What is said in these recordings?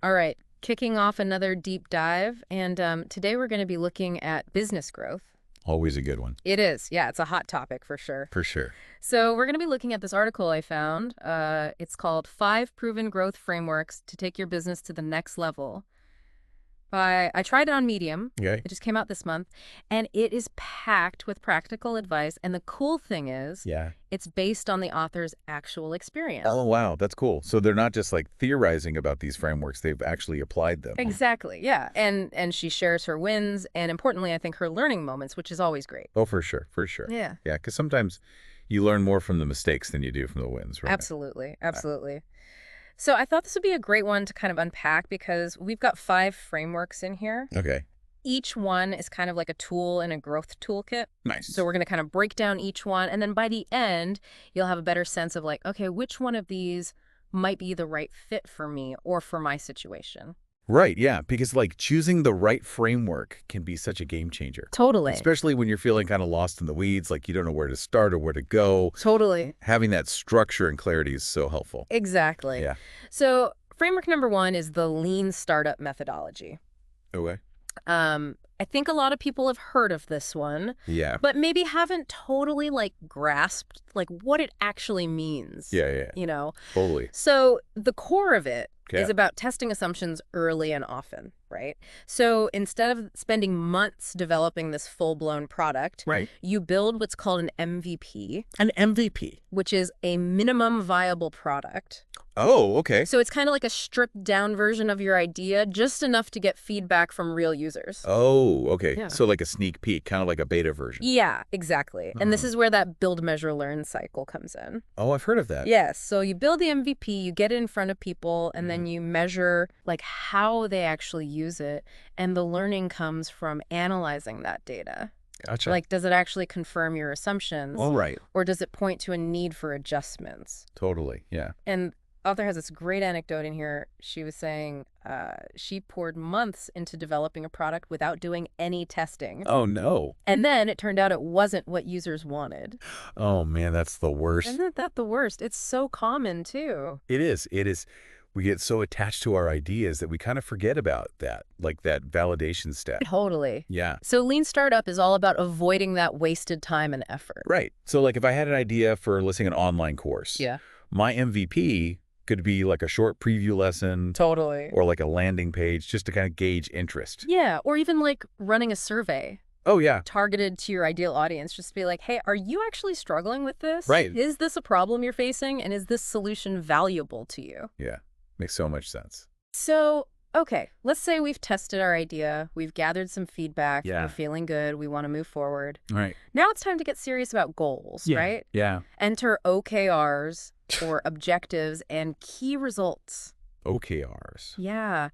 All right, kicking off another deep dive, and today we're going to be looking at business growth. Always a good one. It is, yeah, it's a hot topic for sure. For sure. So we're going to be looking at this article I found. It's called Five Proven Growth Frameworks to Take Your Business to the Next Level. I tried it on Medium. Okay. It just came out this month, and it is packed with practical advice. And the cool thing is, Yeah. it's based on the author's actual experience. Oh, wow. That's cool. So they're not just like theorizing about these frameworks. They've actually applied them. Exactly, yeah. And she shares her wins and, importantly, I think her learning moments, which is always great. Oh, for sure. For sure. Yeah. Yeah. Because sometimes you learn more from the mistakes than you do from the wins, right? Absolutely, absolutely. So I thought this would be a great one to kind of unpack because we've got 5 frameworks in here. Okay. Each one is kind of like a tool in a growth toolkit. Nice. So we're going to kind of break down each one. And then by the end, you'll have a better sense of like, okay, which one of these might be the right fit for me or for my situation. Right. Yeah. Because like choosing the right framework can be such a game changer. Totally. Especially when you're feeling kind of lost in the weeds, like you don't know where to start or where to go. Totally. Having that structure and clarity is so helpful. Exactly. Yeah. So framework number 1 is the lean startup methodology. Okay. I think a lot of people have heard of this one, Yeah. but maybe haven't totally like grasped like what it actually means. Yeah. Yeah. You know? Totally. So the core of it Okay. is about testing assumptions early and often, right? So instead of spending months developing this full-blown product, Right. you build what's called an MVP, An MVP. which is a minimum viable product. Oh, okay. So it's kind of like a stripped down version of your idea, just enough to get feedback from real users. Oh, okay. Yeah. So like a sneak peek, kind of like a beta version. Yeah, exactly. And this Oh. is where that build, measure, learn cycle comes in. Oh, I've heard of that. Yes. So you build the MVP, you get it in front of people, and then you measure like how they actually use it. And the learning comes from analyzing that data. Gotcha. Like, does it actually confirm your assumptions? All right. Or does it point to a need for adjustments? Totally. Yeah. And author has this great anecdote in here. She was saying she poured months into developing a product without doing any testing. Oh, no. And then it turned out it wasn't what users wanted. Oh, man, that's the worst. Isn't that the worst? It's so common, too. It is. It is. We get so attached to our ideas that we kind of forget about that, like that validation step. Totally. Yeah. So Lean Startup is all about avoiding that wasted time and effort. Right. So like if I had an idea for, let's say, an online course, Yeah. my MVP could be like a short preview lesson Totally. or like a landing page just to kind of gauge interest. Yeah, or even like running a survey Oh, yeah. targeted to your ideal audience. Just be like, hey, are you actually struggling with this? Right. Is this a problem you're facing? And is this solution valuable to you? Yeah. Makes so much sense. So, okay, let's say we've tested our idea. We've gathered some feedback. Yeah. We're feeling good. We want to move forward. All right. Now it's time to get serious about goals, right? Yeah. Enter OKRs or objectives and key results. OKRs. Yeah.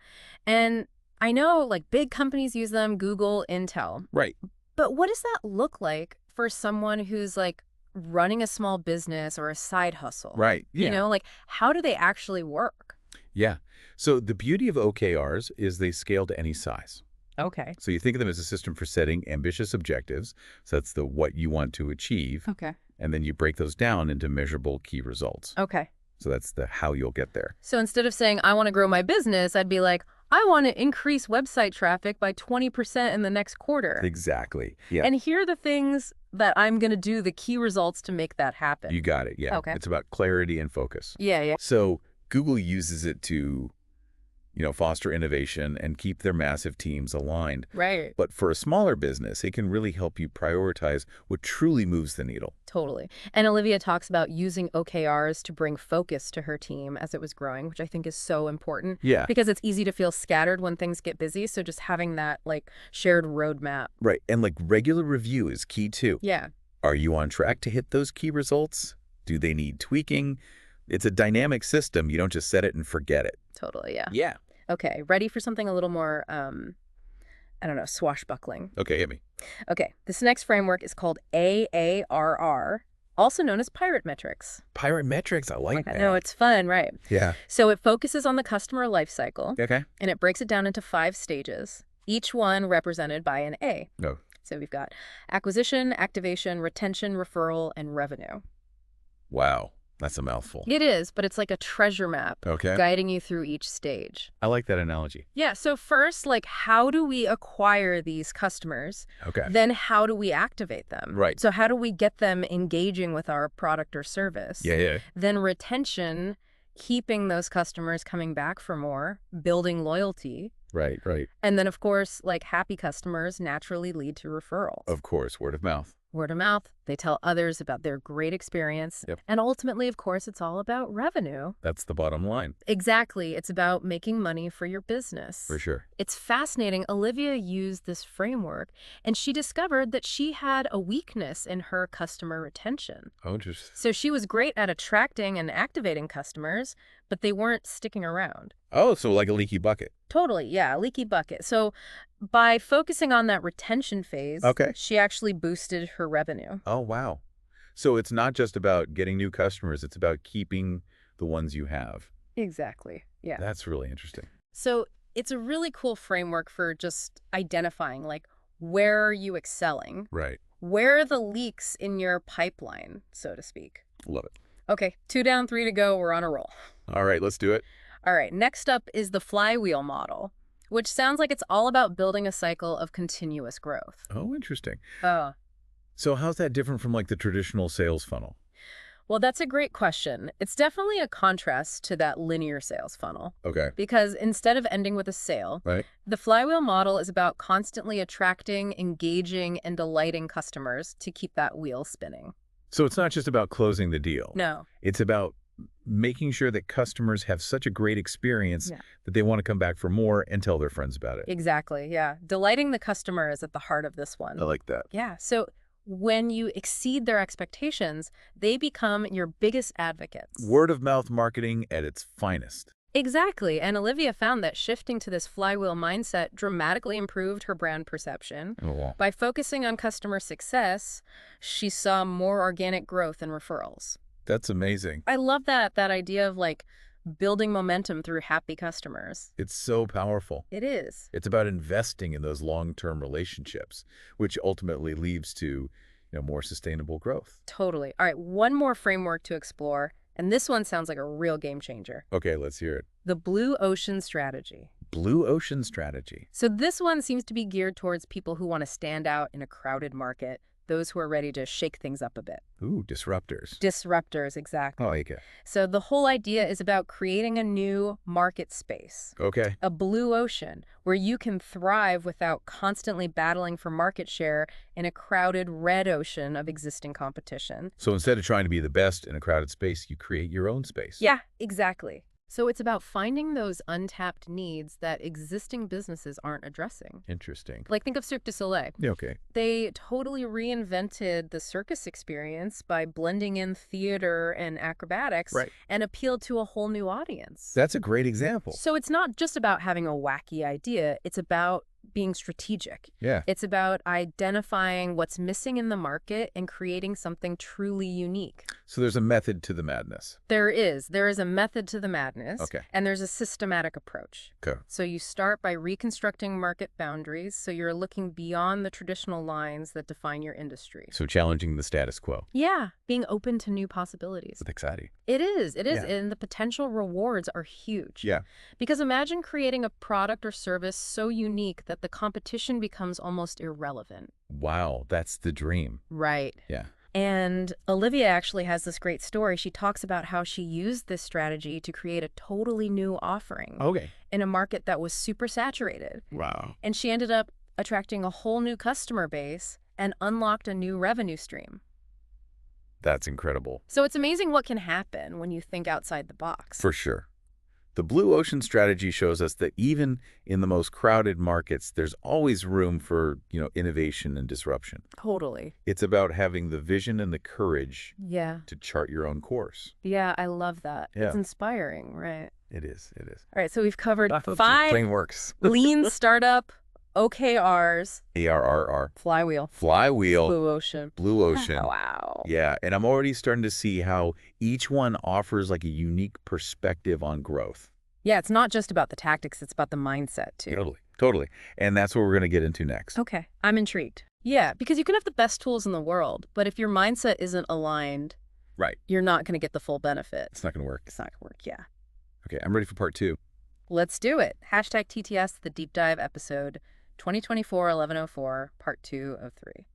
And I know like big companies use them, Google, Intel. Right. But what does that look like for someone who's like running a small business or a side hustle? Right. Yeah. You know, like how do they actually work? Yeah. So the beauty of OKRs is they scale to any size. Okay. So you think of them as a system for setting ambitious objectives. So that's the what you want to achieve. Okay. And then you break those down into measurable key results. Okay. So that's the how you'll get there. So instead of saying, I want to grow my business, I'd be like, I want to increase website traffic by 20% in the next quarter. Exactly. Yeah. And here are the things that I'm going to do, the key results to make that happen. You got it. Yeah. Okay. It's about clarity and focus. Yeah, yeah. So Google uses it to, foster innovation and keep their massive teams aligned. Right. But for a smaller business, it can really help you prioritize what truly moves the needle. Totally. And Olivia talks about using OKRs to bring focus to her team as it was growing, which I think is so important. Yeah. Because it's easy to feel scattered when things get busy. So just having that like shared roadmap. Right. And like regular review is key too. Yeah. Are you on track to hit those key results? Do they need tweaking? It's a dynamic system. You don't just set it and forget it. Totally. Yeah. Yeah. Okay. Ready for something a little more, I don't know, swashbuckling. Okay, hit me. Okay. This next framework is called AARR, also known as Pirate Metrics. Pirate metrics. I like that. No, it's fun, right? Yeah. So it focuses on the customer lifecycle, Okay. and it breaks it down into 5 stages, each one represented by an A. No. So we've got acquisition, activation, retention, referral, and revenue. Wow. That's a mouthful. It is, but it's like a treasure map Okay. guiding you through each stage. I like that analogy. Yeah, so first, like, how do we acquire these customers? Okay. Then how do we activate them? Right. So how do we get them engaging with our product or service? Yeah. Then retention, keeping those customers coming back for more, building loyalty. Right. And then, of course, like, happy customers naturally lead to referrals. Of course, word of mouth. Word of mouth, they tell others about their great experience. Yep. And ultimately, of course, it's all about revenue. That's the bottom line. Exactly. It's about making money for your business. For sure. It's fascinating. Olivia used this framework, and she discovered that she had a weakness in her customer retention. Oh, interesting. So she was great at attracting and activating customers, but they weren't sticking around. Oh, so like a leaky bucket. Totally, yeah, leaky bucket. So by focusing on that retention phase, Okay. she actually boosted her revenue. Oh, wow. So it's not just about getting new customers. It's about keeping the ones you have. Exactly, yeah. That's really interesting. So it's a really cool framework for just identifying, like, where are you excelling? Right. Where are the leaks in your pipeline, so to speak? Love it. Okay, 2 down, 3 to go. We're on a roll. All right, let's do it. All right, next up is the flywheel model, which sounds like it's all about building a cycle of continuous growth. Oh, interesting. Oh, So how's that different from like the traditional sales funnel? well, that's a great question. It's definitely a contrast to that linear sales funnel. Okay. Because instead of ending with a sale, Right. the flywheel model is about constantly attracting, engaging, and delighting customers to keep that wheel spinning. So it's not just about closing the deal. No. It's about making sure that customers have such a great experience Yeah. that they want to come back for more and tell their friends about it. Exactly, yeah. Delighting the customer is at the heart of this one. I like that. Yeah, so when you exceed their expectations, they become your biggest advocates. Word of mouth marketing at its finest. Exactly, and Olivia found that shifting to this flywheel mindset dramatically improved her brand perception. Oh, wow. By focusing on customer success, she saw more organic growth and referrals. That's amazing. I love that idea of, like, building momentum through happy customers. It's so powerful. It is. It's about investing in those long-term relationships, which ultimately leads to, more sustainable growth. Totally. All right, one more framework to explore, and this one sounds like a real game changer. Okay, let's hear it. The Blue Ocean Strategy. Blue Ocean Strategy. So this one seems to be geared towards people who want to stand out in a crowded market, those who are ready to shake things up a bit. Ooh, disruptors. Disruptors, exactly. I like it. So the whole idea is about creating a new market space, Okay. a blue ocean, where you can thrive without constantly battling for market share in a crowded red ocean of existing competition. So instead of trying to be the best in a crowded space, you create your own space. Yeah, exactly. So it's about finding those untapped needs that existing businesses aren't addressing. Interesting. Like, think of Cirque du Soleil. Yeah, okay. They totally reinvented the circus experience by blending in theater and acrobatics Right. and appealed to a whole new audience. That's a great example. So it's not just about having a wacky idea, it's about being strategic. Yeah. It's about identifying what's missing in the market and creating something truly unique. So there's a method to the madness. There is a method to the madness, Okay. and there's a systematic approach. Okay. So you start by reconstructing market boundaries, so you're looking beyond the traditional lines that define your industry. So challenging the status quo. Yeah, being open to new possibilities. That's exciting. It is, Yeah. and the potential rewards are huge. Yeah. Because imagine creating a product or service so unique that the competition becomes almost irrelevant. Wow, that's the dream. Right. Yeah. And Olivia actually has this great story. She talks about how she used this strategy to create a totally new offering Okay. in a market that was super saturated. Wow. And she ended up attracting a whole new customer base and unlocked a new revenue stream. That's incredible. So it's amazing what can happen when you think outside the box. For sure. The Blue Ocean Strategy shows us that even in the most crowded markets, there's always room for, innovation and disruption. Totally. It's about having the vision and the courage Yeah. to chart your own course. Yeah, I love that. Yeah. It's inspiring, right? It is. It is. All right, so we've covered Plain 5 works. lean startup, OKRs, ARRR. flywheel, Flywheel. blue ocean. Blue Ocean. Wow. Yeah, and I'm already starting to see how each one offers like a unique perspective on growth. Yeah, it's not just about the tactics, it's about the mindset too. Totally. And that's what we're going to get into next. Okay, I'm intrigued. Yeah, because you can have the best tools in the world, but if your mindset isn't aligned, Right. you're not going to get the full benefit. It's not going to work. It's not going to work, yeah. Okay, I'm ready for part 2. Let's do it. Hashtag TTS, the deep dive episode 2024-1104, part 2 of 3.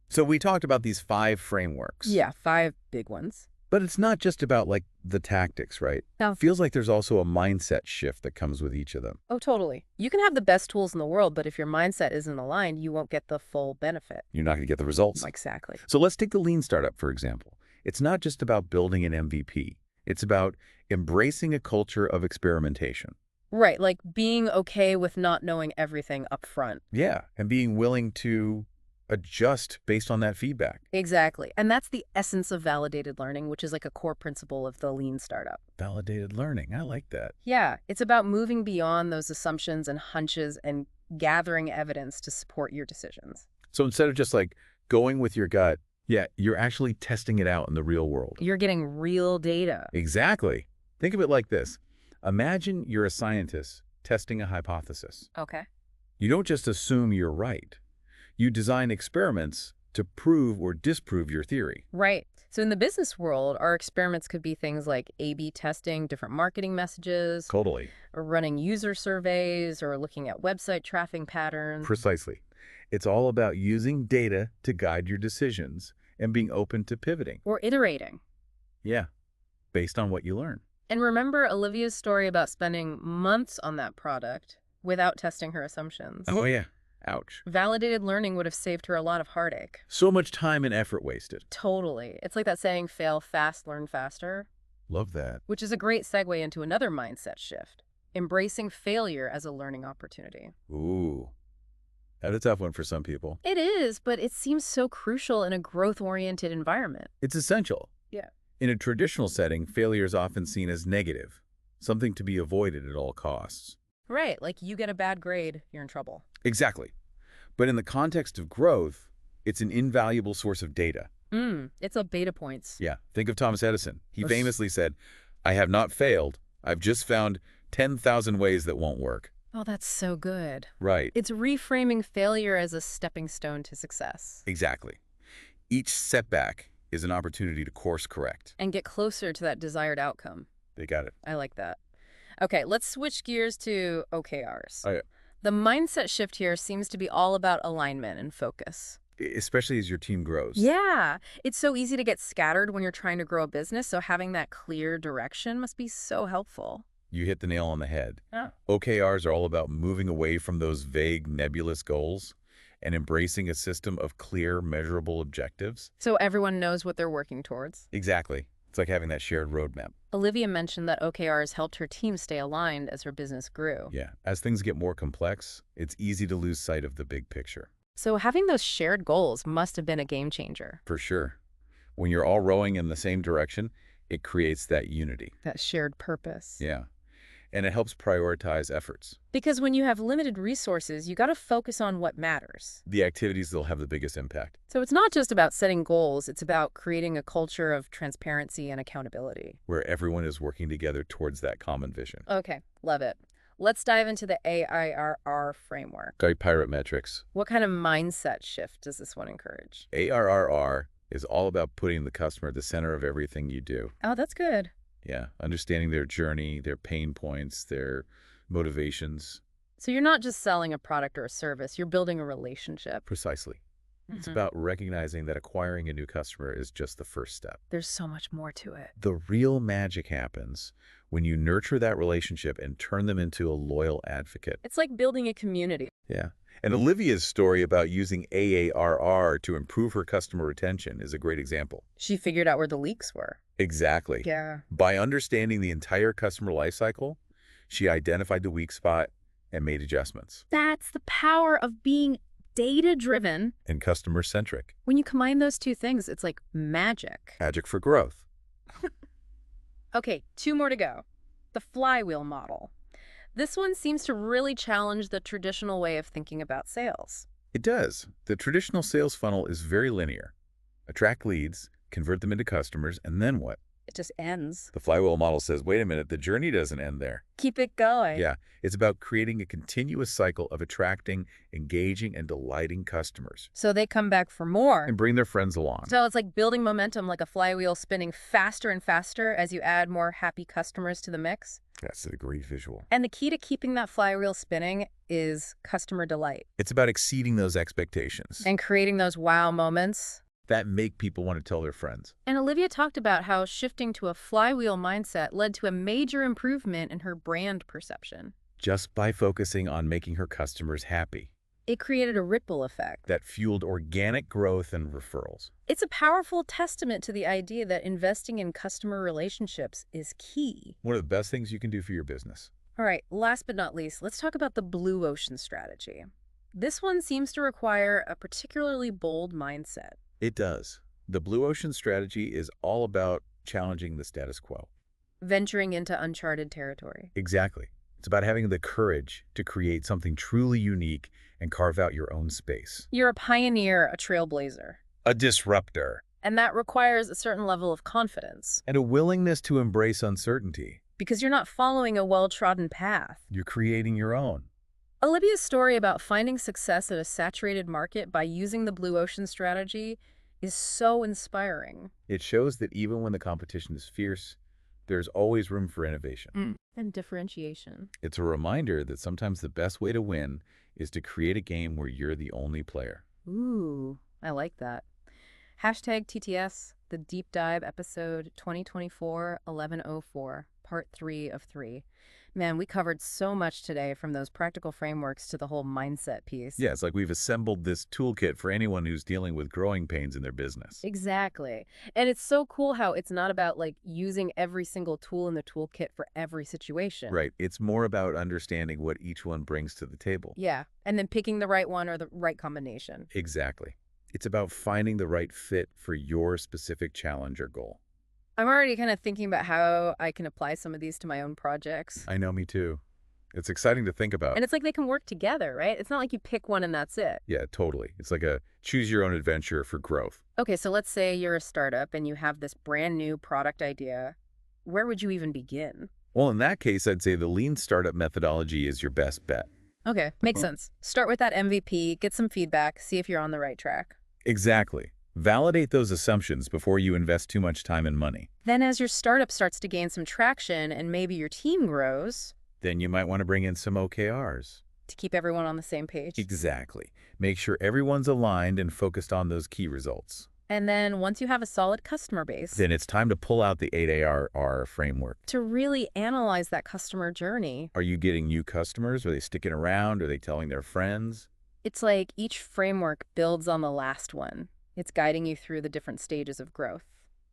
So we talked about these 5 frameworks. Yeah, 5 big ones. But it's not just about, like, the tactics, right? No. Feels like there's also a mindset shift that comes with each of them. Oh, totally. You can have the best tools in the world, but if your mindset isn't aligned, you won't get the full benefit. You're not going to get the results. Exactly. So let's take the lean startup, for example. It's not just about building an MVP. It's about embracing a culture of experimentation. Right, like being okay with not knowing everything up front. Yeah, and being willing to adjust based on that feedback. Exactly. And that's the essence of validated learning, which is like a core principle of the lean startup. Validated learning. I like that. Yeah, it's about moving beyond those assumptions and hunches and gathering evidence to support your decisions. So instead of just like going with your gut, yeah, you're actually testing it out in the real world. You're getting real data. Exactly. Think of it like this. Imagine you're a scientist testing a hypothesis. Okay. You don't just assume you're right. You design experiments to prove or disprove your theory. Right. So in the business world, our experiments could be things like A/B testing different marketing messages, Totally. or running user surveys, or looking at website traffic patterns. Precisely. It's all about using data to guide your decisions and being open to pivoting. Or iterating. Yeah, based on what you learn. And remember Olivia's story about spending months on that product without testing her assumptions. Oh, yeah. Ouch. Validated learning would have saved her a lot of heartache. So much time and effort wasted. Totally. It's like that saying, fail fast, learn faster, Love that. which is a great segue into another mindset shift, embracing failure as a learning opportunity. Ooh. That's a tough one for some people. It is, but it seems so crucial in a growth-oriented environment. It's essential. Yeah. In a traditional setting, failure is often seen as negative, something to be avoided at all costs. Right, like you get a bad grade, you're in trouble. Exactly. But in the context of growth, it's an invaluable source of data. It's a beta points. Yeah, think of Thomas Edison. He Yes. famously said, "I have not failed. I've just found 10,000 ways that won't work." Oh, that's so good. Right. It's reframing failure as a stepping stone to success Exactly. Each setback is an opportunity to course correct. and get closer to that desired outcome. They got it. I like that. Okay, let's switch gears to OKRs. Oh, yeah. The mindset shift here seems to be all about alignment and focus. Especially as your team grows. Yeah, it's so easy to get scattered when you're trying to grow a business, so having that clear direction must be so helpful. You hit the nail on the head. Oh. OKRs are all about moving away from those vague, nebulous goals and embracing a system of clear, measurable objectives. So everyone knows what they're working towards. Exactly. It's like having that shared roadmap. Olivia mentioned that OKRs helped her team stay aligned as her business grew. Yeah. As things get more complex, it's easy to lose sight of the big picture. So having those shared goals must have been a game changer. For sure. When you're all rowing in the same direction, it creates that unity. That shared purpose. Yeah. And it helps prioritize efforts. Because when you have limited resources, you got to focus on what matters. The activities that'll have the biggest impact. So it's not just about setting goals, it's about creating a culture of transparency and accountability. Where everyone is working together towards that common vision. Okay, love it. Let's dive into the AIRR framework. Guide Pirate Metrics. What kind of mindset shift does this one encourage? ARRR is all about putting the customer at the center of everything you do. Oh, that's good. Yeah, understanding their journey, their pain points, their motivations. So you're not just selling a product or a service, you're building a relationship. Precisely. It's Mhm. about recognizing that acquiring a new customer is just the first step. There's so much more to it. The real magic happens when you nurture that relationship and turn them into a loyal advocate. It's like building a community. Yeah. And Olivia's story about using AARR to improve her customer retention is a great example. She figured out where the leaks were. Exactly. Yeah. By understanding the entire customer lifecycle, she identified the weak spot and made adjustments. That's the power of being data-driven. And customer-centric. When you combine those two things, it's like magic. Magic for growth. Okay, 2 more to go. The flywheel model. This one seems to really challenge the traditional way of thinking about sales. It does. The traditional sales funnel is very linear. Attract leads, convert them into customers, and then what? It just ends. The flywheel model says, wait a minute, the journey doesn't end there. Keep it going. Yeah, it's about creating a continuous cycle of attracting, engaging, and delighting customers So they come back for more. and bring their friends along. So it's like building momentum, like a flywheel spinning faster and faster as you add more happy customers to the mix. That's a great visual. And the key to keeping that flywheel spinning is customer delight It's about exceeding those expectations and creating those wow moments. that make people want to tell their friends. And Olivia talked about how shifting to a flywheel mindset led to a major improvement in her brand perception. Just by focusing on making her customers happy. It created a ripple effect. That fueled organic growth and referrals. It's a powerful testament to the idea that investing in customer relationships is key. One of the best things you can do for your business. All right, last but not least, let's talk about the blue ocean strategy. This one seems to require a particularly bold mindset. It does. The blue ocean strategy is all about challenging the status quo. Venturing into uncharted territory. Exactly. It's about having the courage to create something truly unique and carve out your own space. You're a pioneer, a trailblazer. A disruptor. And that requires a certain level of confidence. And a willingness to embrace uncertainty. Because you're not following a well-trodden path. You're creating your own. Olivia's story about finding success at a saturated market by using the blue ocean strategy is so inspiring. It shows that even when the competition is fierce, there's always room for innovation. And differentiation. It's a reminder that sometimes the best way to win is to create a game where you're the only player. Ooh, I like that. Hashtag TTS, the Deep Dive episode 2024-1104, part 3 of 3. Man, we covered so much today, from those practical frameworks to the whole mindset piece. Yeah, it's like we've assembled this toolkit for anyone who's dealing with growing pains in their business. Exactly. And it's so cool how it's not about like using every single tool in the toolkit for every situation. Right. It's more about understanding what each one brings to the table. Yeah. And then picking the right one or the right combination. Exactly. It's about finding the right fit for your specific challenge or goal. I'm already kind of thinking about how I can apply some of these to my own projects. I know, me too. It's exciting to think about. And it's like they can work together, right? It's not like you pick one and that's it. Yeah, totally. It's like a choose your own adventure for growth. Okay, so let's say you're a startup and you have this brand new product idea. Where would you even begin? Well, in that case, I'd say the lean startup methodology is your best bet. Okay, makes sense. Start with that MVP, get some feedback, see if you're on the right track. Exactly. Validate those assumptions before you invest too much time and money. Then as your startup starts to gain some traction and maybe your team grows, Then you might want to bring in some OKRs. to keep everyone on the same page. Exactly. Make sure everyone's aligned and focused on those key results. And then once you have a solid customer base, Then it's time to pull out the 8ARR framework. to really analyze that customer journey. Are you getting new customers? Are they sticking around? Are they telling their friends? It's like each framework builds on the last one. It's guiding you through the different stages of growth.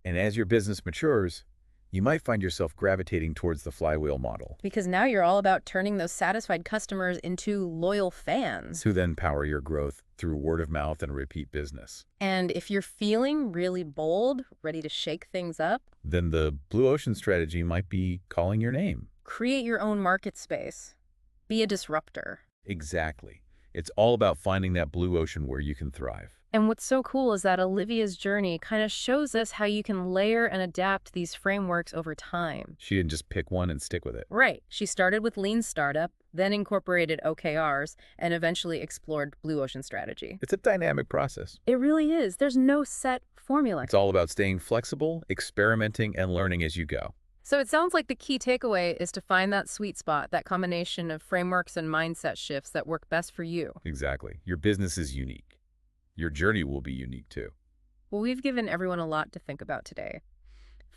And as your business matures, you might find yourself gravitating towards the flywheel model, Because now you're all about turning those satisfied customers into loyal fans. who then power your growth through word of mouth and repeat business. And if you're feeling really bold, ready to shake things up, Then the blue ocean strategy might be calling your name. create your own market space. Be a disruptor. Exactly. It's all about finding that blue ocean where you can thrive. And what's so cool is that Olivia's journey kind of shows us how you can layer and adapt these frameworks over time. She didn't just pick one and stick with it. Right. She started with Lean Startup, then incorporated OKRs, and eventually explored Blue Ocean Strategy. It's a dynamic process. It really is. There's no set formula. It's all about staying flexible, experimenting, and learning as you go. So it sounds like the key takeaway is to find that sweet spot, that combination of frameworks and mindset shifts that work best for you. Exactly. Your business is unique. Your journey will be unique too. Well, we've given everyone a lot to think about today.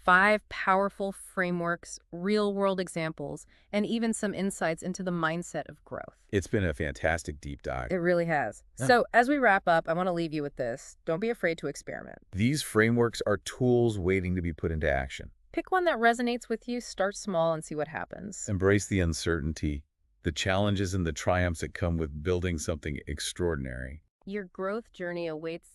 5 powerful frameworks, real-world examples, and even some insights into the mindset of growth. It's been a fantastic deep dive. It really has. Yeah. So as we wrap up, I want to leave you with this. Don't be afraid to experiment. These frameworks are tools waiting to be put into action. Pick one that resonates with you, start small, and see what happens. Embrace the uncertainty, the challenges and the triumphs that come with building something extraordinary. Your growth journey awaits